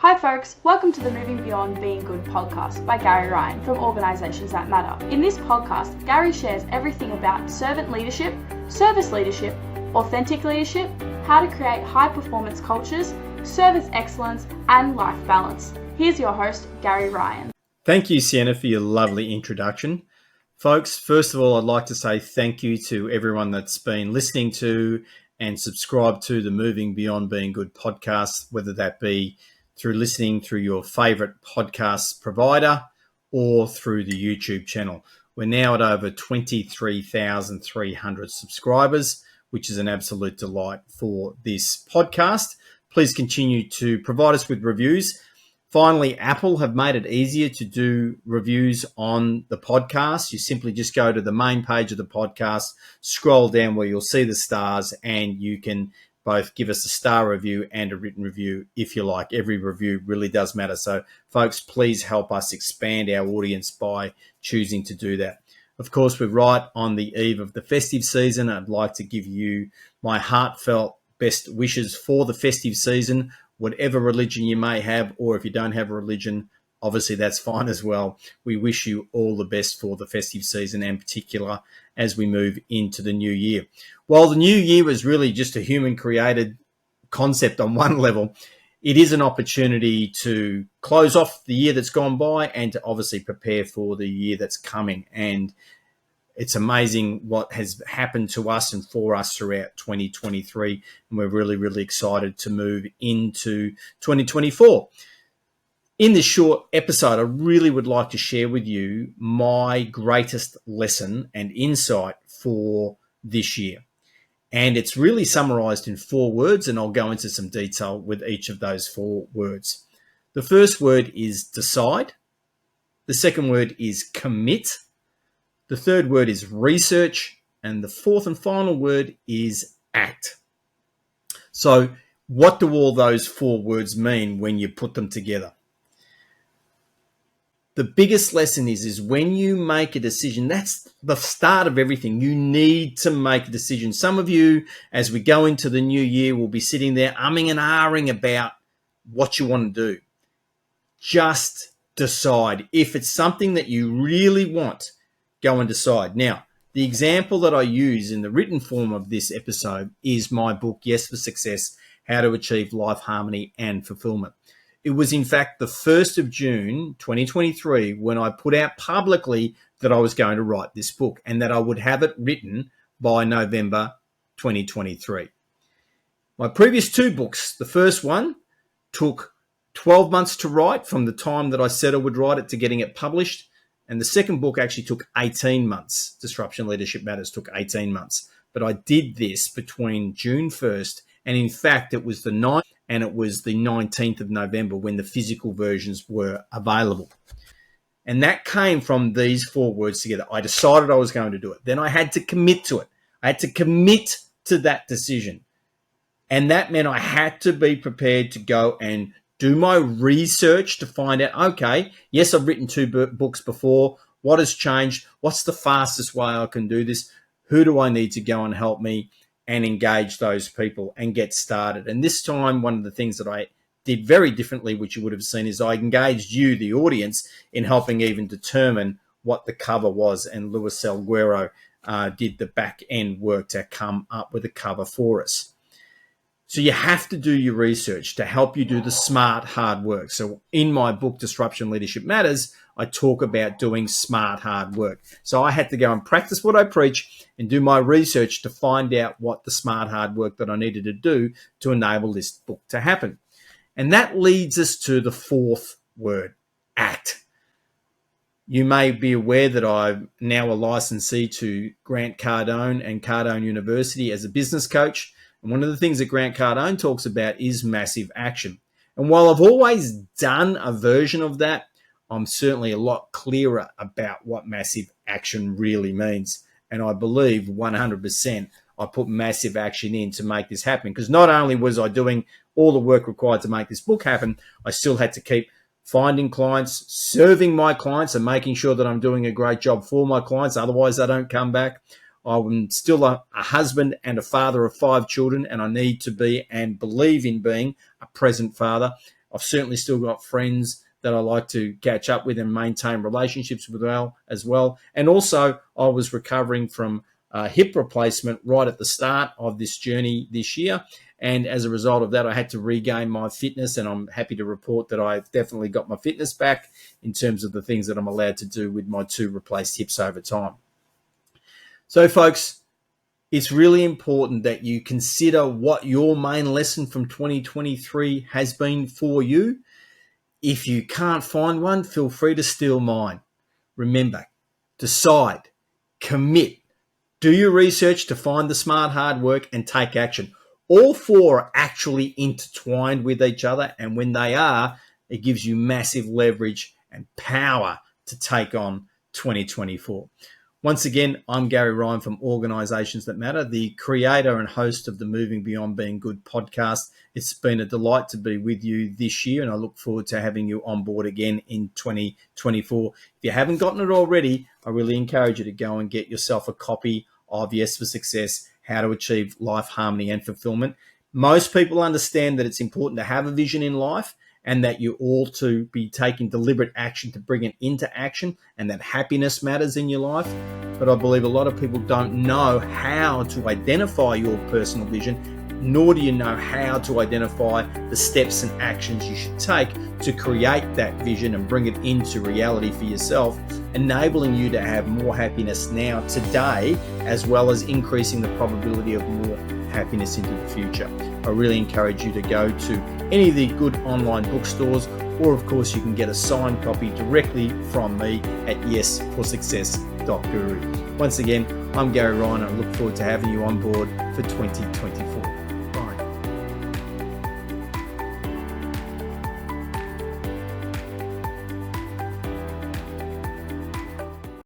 Hi folks, welcome to the Moving Beyond Being Good podcast by Gary Ryan from Organisations That Matter. In this podcast, Gary shares everything about servant leadership, service leadership, authentic leadership, how to create high performance cultures, service excellence, and life balance. Here's your host, Gary Ryan. Thank you, Sienna, for your lovely introduction. Folks, first of all, I'd like to say thank you to everyone that's been listening to and subscribed to the Moving Beyond Being Good podcast, whether that be through listening through your favourite podcast provider or through the YouTube channel. We're now at over 23,300 subscribers, which is an absolute delight for this podcast. Please continue to provide us with reviews. Finally, Apple have made it easier to do reviews on the podcast. You simply just go to the main page of the podcast, scroll down where you'll see the stars, and you can both give us a star review and a written review if you like. Every review really does matter. So, folks, please help us expand our audience by choosing to do that. Of course, we're right on the eve of the festive season. I'd like to give you my heartfelt best wishes for the festive season. Whatever religion you may have, or if you don't have a religion, obviously that's fine as well. We wish you all the best for the festive season, and in particular as we move into the new year. While the new year was really just a human-created concept on one level, it is an opportunity to close off the year that's gone by and to obviously prepare for the year that's coming. And it's amazing what has happened to us and for us throughout 2023. And we're really, really excited to move into 2024. In this short episode, I really would like to share with you my greatest lesson and insight for this year. And it's really summarized in 4 words, and I'll go into some detail with each of those 4 words. The first word is decide. The second word is commit. The third word is research. And the fourth and final word is act. So what do all those 4 words mean when you put them together? The biggest lesson is when you make a decision, that's the start of everything. You need to make a decision. Some of you, as we go into the new year, will be sitting there umming and ahhing about what you want to do. Just decide. If it's something that you really want, go and decide. Now, the example that I use in the written form of this episode is my book, Yes for Success, How to Achieve Life Harmony and Fulfillment. It was, in fact, the 1st of June, 2023, when I put out publicly that I was going to write this book and that I would have it written by November 2023. My previous 2 books, the first one took 12 months to write from the time that I said I would write it to getting it published. And the second book actually took 18 months. Disruption Leadership Matters took 18 months. But I did this between June 1st and, in fact, it was the 9th and it was the 19th of November when the physical versions were available. And that came from these 4 words together. I decided I was going to do it. Then I had to commit to it. I had to commit to that decision. And that meant I had to be prepared to go and do my research to find out, okay, yes, I've written 2 books before. What has changed? What's the fastest way I can do this? Who do I need to go and help me? And engage those people and get started. And this time, one of the things that I did very differently, which you would have seen, is I engaged you, the audience, in helping even determine what the cover was. And Luis Salguero did the back end work to come up with a cover for us. So you have to do your research to help you do the smart, hard work. So in my book, Disruption Leadership Matters, I talk about doing smart, hard work. So I had to go and practice what I preach and do my research to find out what the smart, hard work that I needed to do to enable this book to happen. And that leads us to the 4th word, act. You may be aware that I'm now a licensee to Grant Cardone and Cardone University as a business coach. And one of the things that Grant Cardone talks about is massive action. And while I've always done a version of that, I'm certainly a lot clearer about what massive action really means. And I believe 100% I put massive action in to make this happen. Because not only was I doing all the work required to make this book happen, I still had to keep finding clients, serving my clients and making sure that I'm doing a great job for my clients. Otherwise, they don't come back. I'm still a husband and a father of 5 children, and I need to be and believe in being a present father. I've certainly still got friends that I like to catch up with and maintain relationships with as well. And also, I was recovering from a hip replacement right at the start of this journey this year. And as a result of that, I had to regain my fitness, and I'm happy to report that I've definitely got my fitness back in terms of the things that I'm allowed to do with my 2 replaced hips over time. So, folks, it's really important that you consider what your main lesson from 2023 has been for you. If you can't find one, feel free to steal mine. Remember, decide, commit, do your research to find the smart hard work, and take action. All 4 are actually intertwined with each other, and when they are, it gives you massive leverage and power to take on 2024. Once again, I'm Gary Ryan from Organisations That Matter, the creator and host of the Moving Beyond Being Good podcast. It's been a delight to be with you this year, and I look forward to having you on board again in 2024. If you haven't gotten it already, I really encourage you to go and get yourself a copy of Yes for Success, How to Achieve Life, Harmony and Fulfillment. Most people understand that it's important to have a vision in life, and that you ought to be taking deliberate action to bring it into action, and that happiness matters in your life. But I believe a lot of people don't know how to identify your personal vision, nor do you know how to identify the steps and actions you should take to create that vision and bring it into reality for yourself, enabling you to have more happiness now, today, as well as increasing the probability of more happiness into the future. I really encourage you to go to any of the good online bookstores, or of course you can get a signed copy directly from me at yesforsuccess.guru. Once again, I'm Gary Ryan, and I look forward to having you on board for 2024.